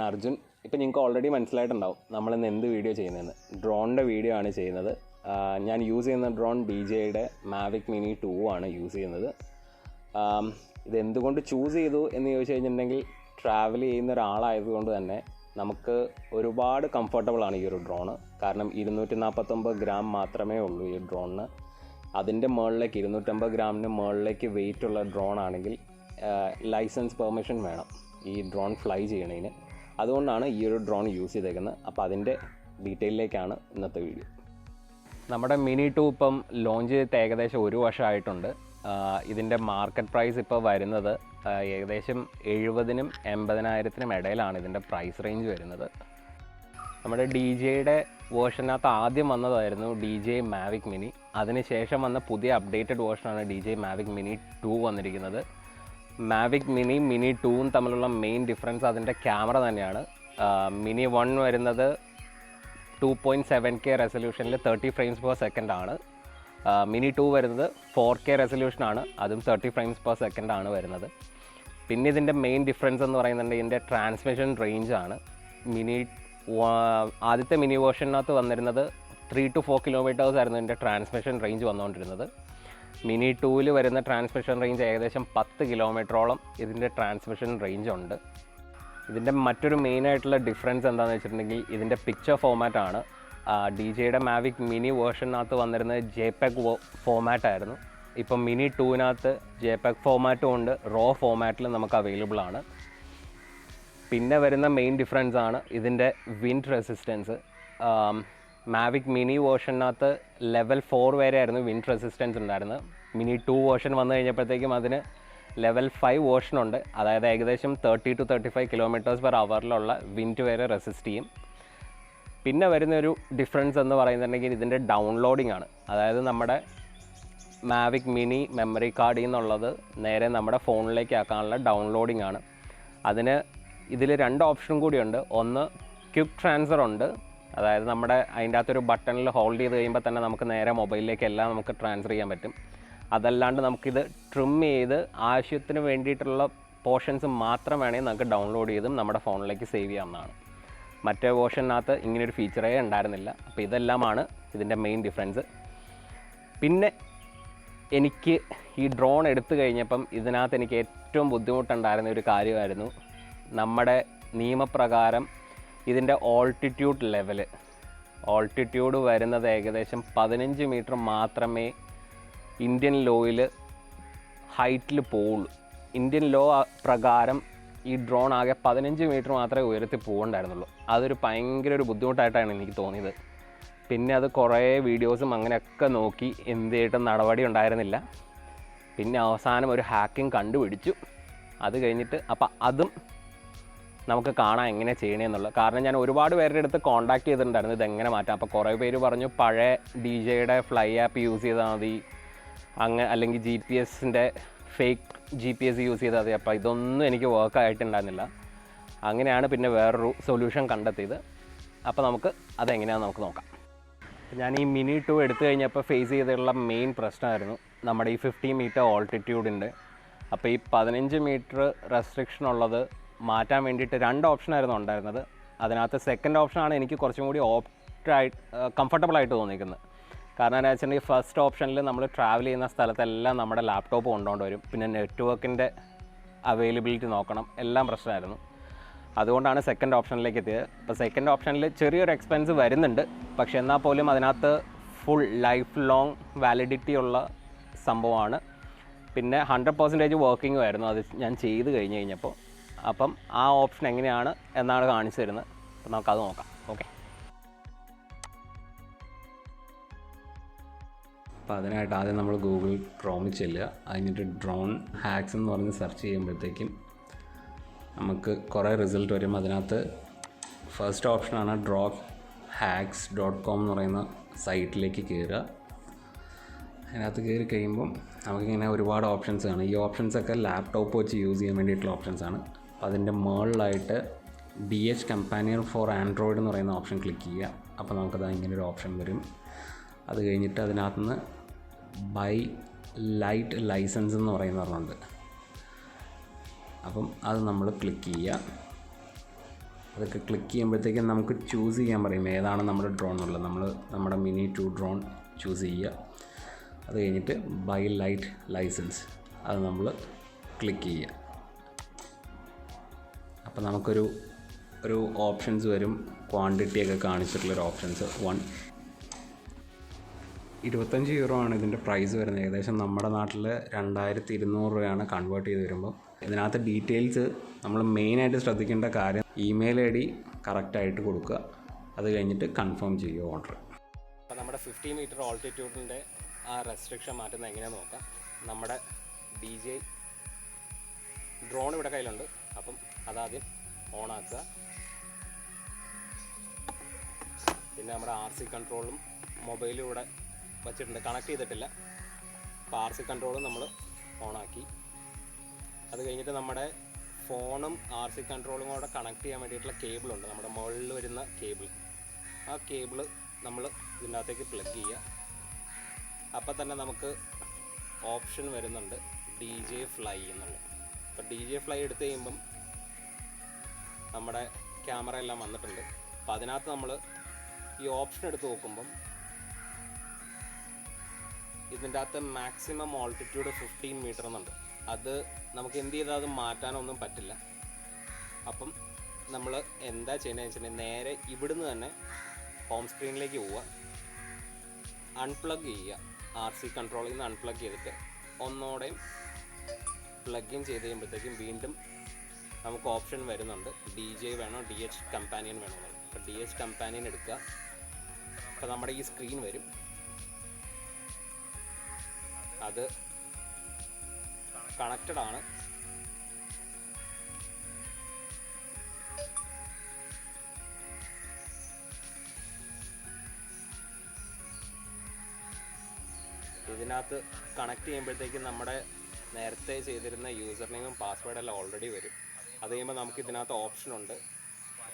അർജുൻ. ഇപ്പം നിങ്ങൾക്ക് ഓൾറെഡി മനസ്സിലായിട്ടുണ്ടാവും നമ്മളിന്ന് എന്ത് വീഡിയോ ചെയ്യുന്നതെന്ന്. ഡ്രോണിൻ്റെ വീഡിയോ ആണ് ചെയ്യുന്നത്. ഞാൻ യൂസ് ചെയ്യുന്ന ഡ്രോൺ DJIയുടെ Mavic Mini 2 ആണ് യൂസ് ചെയ്യുന്നത്. ഇതെന്തുകൊണ്ട് ചൂസ് ചെയ്തു എന്ന് ചോദിച്ചു കഴിഞ്ഞിട്ടുണ്ടെങ്കിൽ, ട്രാവൽ ചെയ്യുന്ന ഒരാളായതുകൊണ്ട് തന്നെ നമുക്ക് ഒരുപാട് കംഫർട്ടബിളാണ് ഈ ഒരു ഡ്രോണ്. കാരണം 249 ഗ്രാം മാത്രമേ ഉള്ളൂ ഈ ഡ്രോണിന്. അതിൻ്റെ മുകളിലേക്ക് 250 ഗ്രാമിന് മുകളിലേക്ക് വെയിറ്റ് ഉള്ള ഡ്രോൺ ആണെങ്കിൽ ലൈസൻസ് പെർമിഷൻ വേണം ഈ ഡ്രോൺ ഫ്ലൈ ചെയ്യണതിന്. അതുകൊണ്ടാണ് ഈ ഒരു ഡ്രോൺ യൂസ് ചെയ്തേക്കുന്നത്. അപ്പോൾ അതിൻ്റെ ഡീറ്റെയിലേക്കാണ് ഇന്നത്തെ വീഡിയോ. നമ്മുടെ Mini 2 ഇപ്പം ലോഞ്ച് ചെയ്തിട്ട് ഏകദേശം 1 വർഷമായിട്ടുണ്ട്. ഇതിൻ്റെ മാർക്കറ്റ് പ്രൈസ് ഇപ്പോൾ വരുന്നത് ഏകദേശം 70,000-നും 80,000-നും ഇടയിലാണ് ഇതിൻ്റെ പ്രൈസ് റേഞ്ച് വരുന്നത്. നമ്മുടെ DJIയുടെ വേർഷനകത്ത് ആദ്യം വന്നതായിരുന്നു DJI Mavic Mini. അതിനുശേഷം വന്ന പുതിയ അപ്ഡേറ്റഡ് വേർഷനാണ് DJI Mavic Mini 2 വന്നിരിക്കുന്നത്. Mavic Mini, Mini 2 തമ്മിലുള്ള മെയിൻ ഡിഫറൻസ് അതിൻ്റെ ക്യാമറ തന്നെയാണ്. Mini 1 വരുന്നത് 2.7K റെസൊല്യൂഷനിൽ 30 ഫ്രെയിംസ് പെർ സെക്കൻഡ് ആണ്. Mini 2 വരുന്നത് 4K റെസൊല്യൂഷനാണ്, അതും 30 ഫ്രെയിംസ് പെർ സെക്കൻഡ് ആണ് വരുന്നത്. പിന്നെ ഇതിൻ്റെ മെയിൻ ഡിഫറൻസ് എന്ന് പറയുന്നുണ്ട് ഇതിൻ്റെ ട്രാൻസ്മിഷൻ റേഞ്ചാണ്. ആദ്യത്തെ മിനി വേർഷനകത്ത് വന്നിരുന്നത് 3 to 4 കിലോമീറ്റേഴ്സ് ആയിരുന്നു ഇതിൻ്റെ ട്രാൻസ്മിഷൻ റേഞ്ച് വന്നുകൊണ്ടിരുന്നത്. Mini 2-ൽ വരുന്ന ട്രാൻസ്മിഷൻ റേഞ്ച് ഏകദേശം 10 കിലോമീറ്ററോളം ഇതിൻ്റെ ട്രാൻസ്മിഷൻ റേഞ്ച് ഉണ്ട്. ഇതിൻ്റെ മറ്റൊരു മെയിനായിട്ടുള്ള ഡിഫറൻസ് എന്താണെന്ന് വെച്ചിട്ടുണ്ടെങ്കിൽ ഇതിൻ്റെ പിക്ചർ ഫോമാറ്റാണ്. DJIയുടെ Mavic Mini വേർഷനകത്ത് വന്നിരുന്നത് JPEG ഫോമാറ്റായിരുന്നു. ഇപ്പം Mini 2-നകത്ത് JPEG ഫോമാറ്റും ഉണ്ട്, റോ ഫോമാറ്റിൽ നമുക്ക് അവൈലബിൾ ആണ്. പിന്നെ വരുന്ന മെയിൻ ഡിഫറൻസ് ആണ് ഇതിൻ്റെ വിൻഡ് റെസിസ്റ്റൻസ്. Mavic Mini വേർഷനകത്ത് ലെവൽ 4 വരെ ആയിരുന്നു വിൻഡ് റെസിസ്റ്റൻസ് ഉണ്ടായിരുന്നത്. Mini 2 വേർഷൻ വന്നു കഴിഞ്ഞപ്പോഴത്തേക്കും അതിന് ലെവൽ 5 വേർഷനുണ്ട്. അതായത് ഏകദേശം 30 to 35 കിലോമീറ്റേഴ്സ് പെർ അവറിലുള്ള വിൻഡ് വരെ റെസിസ്റ്റ് ചെയ്യും. പിന്നെ വരുന്നൊരു ഡിഫറൻസ് എന്ന് പറയുന്നുണ്ടെങ്കിൽ ഇതിൻ്റെ ഡൗൺലോഡിംഗ് ആണ്. അതായത് നമ്മുടെ Mavic Mini മെമ്മറി കാർഡിൽ നിന്നുള്ളത് നേരെ നമ്മുടെ ഫോണിലേക്ക് ആക്കാനുള്ള ഡൗൺലോഡിംഗ് ആണ്. അതിന് ഇതിൽ 2 ഓപ്ഷനും കൂടിയുണ്ട്. ഒന്ന് ക്വിക്ക് ട്രാൻസ്ഫർ ഉണ്ട്, അതായത് നമ്മുടെ അതിൻ്റെ അകത്തൊരു ബട്ടണിൽ ഹോൾഡ് ചെയ്ത് കഴിയുമ്പോൾ തന്നെ നമുക്ക് നേരെ മൊബൈലിലേക്ക് എല്ലാം നമുക്ക് ട്രാൻസ്ഫർ ചെയ്യാൻ പറ്റും. അതല്ലാണ്ട് നമുക്കിത് ട്രിം ചെയ്ത് ആവശ്യത്തിന് വേണ്ടിയിട്ടുള്ള പോർഷൻസ് മാത്രം വേണമെങ്കിൽ നമുക്ക് ഡൗൺലോഡ് ചെയ്തും നമ്മുടെ ഫോണിലേക്ക് സേവ് ചെയ്യാവുന്നതാണ്. മറ്റേ വേർഷനകത്ത് ഇങ്ങനൊരു ഫീച്ചറേ ഉണ്ടായിരുന്നില്ല. അപ്പോൾ ഇതെല്ലാമാണ് ഇതിൻ്റെ മെയിൻ ഡിഫറൻസ്. പിന്നെ എനിക്ക് ഈ ഡ്രോൺ എടുത്തു കഴിഞ്ഞപ്പം ഇതിനകത്ത് എനിക്ക് ഏറ്റവും ബുദ്ധിമുട്ടുണ്ടായിരുന്ന ഒരു കാര്യമായിരുന്നു നമ്മുടെ നിയമപ്രകാരം ഇതിൻ്റെ ഓൾട്ടിറ്റ്യൂഡ് ലെവല്. ഓൾട്ടിറ്റ്യൂഡ് വരുന്നത് ഏകദേശം 15 മീറ്റർ മാത്രമേ ഇന്ത്യൻ ലോയിൽ ഹൈറ്റിൽ പോവുള്ളൂ. ഇന്ത്യൻ ലോ പ്രകാരം ഈ ഡ്രോൺ ആകെ 15 മീറ്റർ മാത്രമേ ഉയരത്തിൽ പോകണ്ടായിരുന്നുള്ളൂ. അതൊരു ഭയങ്കര ഒരു ബുദ്ധിമുട്ടായിട്ടാണ് എനിക്ക് തോന്നിയത്. പിന്നെ അത് കുറേ വീഡിയോസും അങ്ങനെയൊക്കെ നോക്കി എന്ത് ചെയ്തിട്ടും നടപടി ഉണ്ടായിരുന്നില്ല. പിന്നെ അവസാനം ഒരു ഹാക്കിംഗ് കണ്ടുപിടിച്ചു. അത് കഴിഞ്ഞിട്ട് അപ്പം അതും നമുക്ക് കാണാം എങ്ങനെ ചെയ്യണമെന്നുള്ളത്. കാരണം ഞാൻ ഒരുപാട് പേരുടെ അടുത്ത് കോൺടാക്ട് ചെയ്തിട്ടുണ്ടായിരുന്നു ഇതെങ്ങനെ മാറ്റാം. അപ്പോൾ കുറേ പേര് പറഞ്ഞു പഴയ DJIയുടെ ഫ്ലൈ ആപ്പ് യൂസ് ചെയ്താൽ മതി, അല്ലെങ്കിൽ GPS-ൻ്റെ ഫേക്ക് GPS യൂസ് ചെയ്താൽ മതി. അപ്പോൾ ഇതൊന്നും എനിക്ക് വർക്ക് ആയിട്ടുണ്ടായിരുന്നില്ല. അങ്ങനെയാണ് പിന്നെ വേറൊരു സൊല്യൂഷൻ കണ്ടെത്തിയത്. അപ്പോൾ നമുക്ക് അതെങ്ങനെയാണെന്ന് നമുക്ക് നോക്കാം. ഞാൻ ഈ Mini 2 എടുത്തു കഴിഞ്ഞപ്പോൾ ഫേസ് ചെയ്തിട്ടുള്ള മെയിൻ പ്രശ്നമായിരുന്നു നമ്മുടെ ഈ 50 മീറ്റർ ഓൾട്ടിറ്റ്യൂഡിൻ്റെ. അപ്പോൾ ഈ 15 മീറ്റർ റെസ്ട്രിക്ഷൻ ഉള്ളത് മാറ്റാൻ വേണ്ടിയിട്ട് 2 ഓപ്ഷനായിരുന്നു ഉണ്ടായിരുന്നത്. അതിനകത്ത് സെക്കൻഡ് ഓപ്ഷനാണ് എനിക്ക് കുറച്ചും കൂടി കംഫർട്ടബിളായിട്ട് തോന്നിക്കുന്നത്. കാരണം എന്താ വെച്ചിട്ടുണ്ടെങ്കിൽ ഫസ്റ്റ് ഓപ്ഷനിൽ നമ്മൾ ട്രാവൽ ചെയ്യുന്ന സ്ഥലത്തെല്ലാം നമ്മുടെ ലാപ്ടോപ്പ് കൊണ്ടുകൊണ്ട് വരും. പിന്നെ നെറ്റ്വർക്കിൻ്റെ അവൈലബിലിറ്റി നോക്കണം, എല്ലാം പ്രശ്നമായിരുന്നു. അതുകൊണ്ടാണ് സെക്കൻഡ് ഓപ്ഷനിലേക്ക് എത്തിയത്. അപ്പോൾ സെക്കൻഡ് ഓപ്ഷനിൽ ചെറിയൊരു എക്സ്പെൻസ് വരുന്നുണ്ട്, പക്ഷെ എന്നാൽ പോലും അതിനകത്ത് ഫുൾ ലൈഫ് ലോങ് വാലിഡിറ്റി ഉള്ള സംഭവമാണ്. പിന്നെ 100% വർക്കിംഗ് ആയിരുന്നു അത് ഞാൻ ചെയ്ത് കഴിഞ്ഞപ്പോൾ. അപ്പം ആ ഓപ്ഷൻ എങ്ങനെയാണ് എന്നാണ് കാണിച്ചു തരുന്നത്. അപ്പം നമുക്കത് നോക്കാം. ഓക്കെ, അപ്പോൾ അതിനായിട്ട് ആദ്യം നമ്മൾ ഗൂഗിൾ ക്രോമിൽ ചെല്ലുക. അതിനിട്ട് ഡ്രോൺ ഹാക്സ് എന്ന് പറഞ്ഞ് സെർച്ച് ചെയ്യുമ്പോഴത്തേക്കും നമുക്ക് കുറേ റിസൾട്ട് വരും. അതിനകത്ത് ഫസ്റ്റ് ഓപ്ഷനാണ് drophax.com എന്ന് പറയുന്ന സൈറ്റിലേക്ക് കയറുക. അതിനകത്ത് കയറി കഴിയുമ്പം നമുക്കിങ്ങനെ ഒരുപാട് ഓപ്ഷൻസ് കാണും. ഈ ഓപ്ഷൻസൊക്കെ ലാപ്ടോപ്പ് വെച്ച് യൂസ് ചെയ്യാൻ വേണ്ടിയിട്ടുള്ള ഓപ്ഷൻസാണ്. അപ്പോൾ അതിൻ്റെ മുകളിലായിട്ട് DH കമ്പാനിയൻ ഫോർ ആൻഡ്രോയിഡ് എന്ന് പറയുന്ന ഓപ്ഷൻ ക്ലിക്ക് ചെയ്യുക. അപ്പോൾ നമുക്കത് ഇങ്ങനൊരു ഓപ്ഷൻ വരും. അത് കഴിഞ്ഞിട്ട് അതിനകത്തുനിന്ന് ബൈ ലൈറ്റ് ലൈസൻസ് എന്ന് പറയുന്ന ഒരെണ്ണമുണ്ട്. അപ്പം അത് നമ്മൾ ക്ലിക്ക് ചെയ്യുക. അതൊക്കെ ക്ലിക്ക് ചെയ്യുമ്പോഴത്തേക്കും നമുക്ക് ചൂസ് ചെയ്യാൻ പറയും ഏതാണ് നമ്മുടെ ഡ്രോൺ എന്നുള്ളത്. നമ്മൾ നമ്മുടെ മിനി 2 ഡ്രോൺ ചൂസ് ചെയ്യുക. അത് കഴിഞ്ഞിട്ട് ബൈ ലൈറ്റ് ലൈസൻസ് അത് നമ്മൾ ക്ലിക്ക് ചെയ്യുക. അപ്പോൾ നമുക്കൊരു ഓപ്ഷൻസ് വരും, ക്വാണ്ടിറ്റിയൊക്കെ കാണിച്ചിട്ടുള്ളൊരു ഓപ്ഷൻസ്. 25 യൂറോ ആണ് ഇതിൻ്റെ പ്രൈസ് വരുന്നത്. ഏകദേശം നമ്മുടെ നാട്ടിൽ 2200 രൂപയാണ് കൺവേർട്ട് ചെയ്ത് വരുമ്പോൾ. ഇതിനകത്ത് ഡീറ്റെയിൽസ് നമ്മൾ മെയിനായിട്ട് ശ്രദ്ധിക്കേണ്ട കാര്യം ഇമെയിൽ ID കറക്റ്റായിട്ട് കൊടുക്കുക. അത് കഴിഞ്ഞിട്ട് കൺഫേം ചെയ്യുക ഓർഡർ. അപ്പോൾ നമ്മുടെ 50 മീറ്റർ ഓൾട്ടിറ്റ്യൂഡിൻ്റെ ആ റെസ്ട്രിക്ഷൻ മാറ്റുന്നത് എങ്ങനെയാണെന്ന് നോക്കാം. നമ്മുടെ DJI ഡ്രോൺ ഇവിടെ കയ്യിലുണ്ട്. അപ്പം അതാദ്യം ഓണാക്കുക. പിന്നെ നമ്മുടെ RC കൺട്രോളും മൊബൈലും ഇവിടെ വച്ചിട്ടുണ്ട്, കണക്ട് ചെയ്തിട്ടില്ല. അപ്പോൾ RC കൺട്രോളും നമ്മൾ ഓണാക്കി. അത് കഴിഞ്ഞിട്ട് നമ്മുടെ ഫോണും RC കൺട്രോളും കൂടെ കണക്ട് ചെയ്യാൻ വേണ്ടിയിട്ടുള്ള കേബിളുണ്ട്, നമ്മുടെ മുകളിൽ വരുന്ന കേബിൾ. ആ കേബിൾ നമ്മൾ ഇതിൻ്റെ അകത്തേക്ക് പ്ലഗ് ചെയ്യുക. അപ്പോൾ തന്നെ നമുക്ക് ഓപ്ഷൻ വരുന്നുണ്ട് DJI ഫ്ലൈ എന്നുള്ളത്. അപ്പോൾ DJI ഫ്ലൈ എടുത്ത് കഴിയുമ്പം നമ്മുടെ ക്യാമറ എല്ലാം വന്നിട്ടുണ്ട്. അപ്പോൾ അതിനകത്ത് നമ്മൾ ഈ ഓപ്ഷൻ എടുത്ത് നോക്കുമ്പം ഇതിൻ്റെ അകത്ത് മാക്സിമം ഓൾട്ടിറ്റ്യൂഡ് 15 മീറ്റർ എന്നുണ്ട്. അത് നമുക്ക് എന്ത് ചെയ്താൽ അത് മാറ്റാനൊന്നും പറ്റില്ല. അപ്പം നമ്മൾ എന്താ ചെയ്യുന്നതെന്ന് വെച്ചിട്ടുണ്ടെങ്കിൽ നേരെ ഇവിടുന്ന് തന്നെ ഹോം സ്ക്രീനിലേക്ക് പോവുക, അൺപ്ലഗ് ചെയ്യുക. RC കൺട്രോളിൽ നിന്ന് അൺപ്ലഗ് ചെയ്തിട്ട് ഒന്നോടെയും പ്ലഗ് ഇൻ ചെയ്ത് കഴിയുമ്പോഴത്തേക്കും വീണ്ടും നമുക്ക് ഓപ്ഷൻ വരുന്നുണ്ട് DJI വേണോ DH കമ്പാനിയൻ വേണോ. അപ്പോൾ DH കമ്പാനിയൻ എടുക്കുക. അപ്പോൾ നമ്മുടെ ഈ സ്ക്രീൻ വരും. അത് കണക്റ്റഡ് ആണ്. ഇതിനകത്ത് കണക്ട് ചെയ്യുമ്പോഴത്തേക്കും നമ്മുടെ നേരത്തെ ചെയ്തിരുന്ന യൂസർ നെയിമും പാസ്വേഡെല്ലാം ഓൾറെഡി വരും. അത് കഴിയുമ്പോൾ നമുക്ക് ഇതിനകത്ത് ഓപ്ഷനുണ്ട്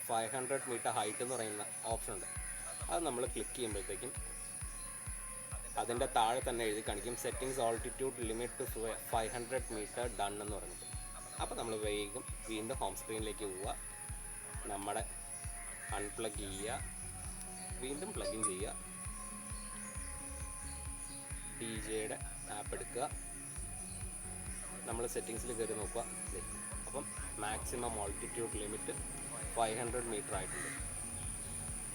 500 മീറ്റർ ഹൈറ്റ് എന്ന് പറയുന്ന ഓപ്ഷനുണ്ട്. അത് നമ്മൾ ക്ലിക്ക് ചെയ്യുമ്പോഴത്തേക്കും അതിൻ്റെ താഴെ തന്നെ എഴുതി കാണിക്കും settings altitude limit to 500 metre done എന്ന് പറഞ്ഞിട്ട്. അപ്പോൾ നമ്മൾ വീണ്ടും ഹോം സ്ക്രീനിലേക്ക് പോവുക, നമ്മുടെ അൺപ്ലഗ് ചെയ്യുക, വീണ്ടും പ്ലഗ് ഇൻ ചെയ്യുക, DJIയുടെ ആപ്പ് എടുക്കുക, നമ്മൾ സെറ്റിങ്സിൽ കയറി നോക്കുക. അപ്പം മാക്സിമം ഓൾട്ടിറ്റ്യൂഡ് ലിമിറ്റ് 500 മീറ്റർ ആയിട്ടുണ്ട്.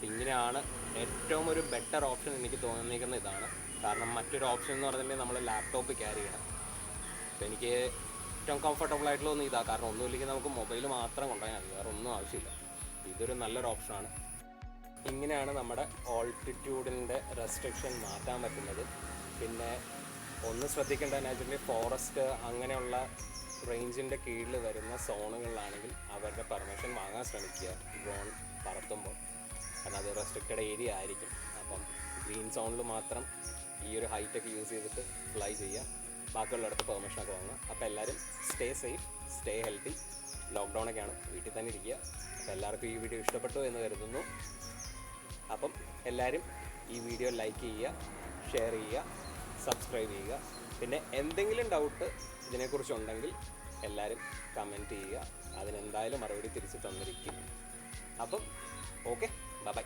ഇങ്ങനെയാണ് ഏറ്റവും ഒരു ബെറ്റർ ഓപ്ഷൻ എനിക്ക് തോന്നിയിരിക്കുന്നത് ഇതാണ്. കാരണം മറ്റൊരു ഓപ്ഷൻ എന്ന് പറഞ്ഞിട്ടുണ്ടെങ്കിൽ നമ്മൾ ലാപ്ടോപ്പ് ക്യാരി ചെയ്യണം. അപ്പോൾ എനിക്ക് ഏറ്റവും കംഫർട്ടബിൾ ആയിട്ടുള്ള ഒന്ന് ഇതാണ്. കാരണം ഒന്നുമില്ലെങ്കിൽ നമുക്ക് മൊബൈൽ മാത്രം കൊണ്ടുപോയാൽ മതി, വേറെ ഒന്നും ആവശ്യമില്ല. ഇതൊരു നല്ലൊരു ഓപ്ഷനാണ്. ഇങ്ങനെയാണ് നമ്മുടെ ഓൾട്ടിറ്റ്യൂഡിൻ്റെ റെസ്ട്രിക്ഷൻ മാറ്റാൻ പറ്റുന്നത്. പിന്നെ ഒന്ന് ശ്രദ്ധിക്കേണ്ടതെന്ന് വെച്ചിട്ടുണ്ടെങ്കിൽ ഫോറസ്റ്റ് അങ്ങനെയുള്ള റേഞ്ചിൻ്റെ കീഴിൽ വരുന്ന സോണുകളിലാണെങ്കിൽ അവരുടെ പെർമിഷൻ വാങ്ങാൻ ശ്രമിക്കുക ഡ്രോൺ പറത്തുമ്പോൾ. കാരണം അത് റെസ്ട്രിക്റ്റഡ് ഏരിയ ആയിരിക്കും. അപ്പം ഗ്രീൻ സോണിൽ മാത്രം ഈ ഒരു ഹൈറ്റൊക്കെ യൂസ് ചെയ്തിട്ട് ഫ്ലൈ ചെയ്യുക, ബാക്കിയുള്ളിടത്ത് പെർമിഷനൊക്കെ വാങ്ങുക. അപ്പോൾ എല്ലാവരും സ്റ്റേ സേഫ്, സ്റ്റേ ഹെൽത്തി. ലോക്ക്ഡൗണൊക്കെയാണ്, വീട്ടിൽ തന്നെ ഇരിക്കുക. അപ്പോൾ എല്ലാവർക്കും ഈ വീഡിയോ ഇഷ്ടപ്പെട്ടു എന്ന് കരുതുന്നു. അപ്പം എല്ലാവരും ഈ വീഡിയോ ലൈക്ക് ചെയ്യുക, ഷെയർ ചെയ്യുക, സബ്സ്ക്രൈബ് ചെയ്യുക. പിന്നെ എന്തെങ്കിലും ഡൗട്ട് ഇതിനെക്കുറിച്ചുണ്ടെങ്കിൽ എല്ലാവരും കമൻറ്റ് ചെയ്യുക. അതിനെന്തായാലും മറുപടി തിരിച്ച് തന്നിരിക്കും. അപ്പം ഓക്കെ, ബൈ.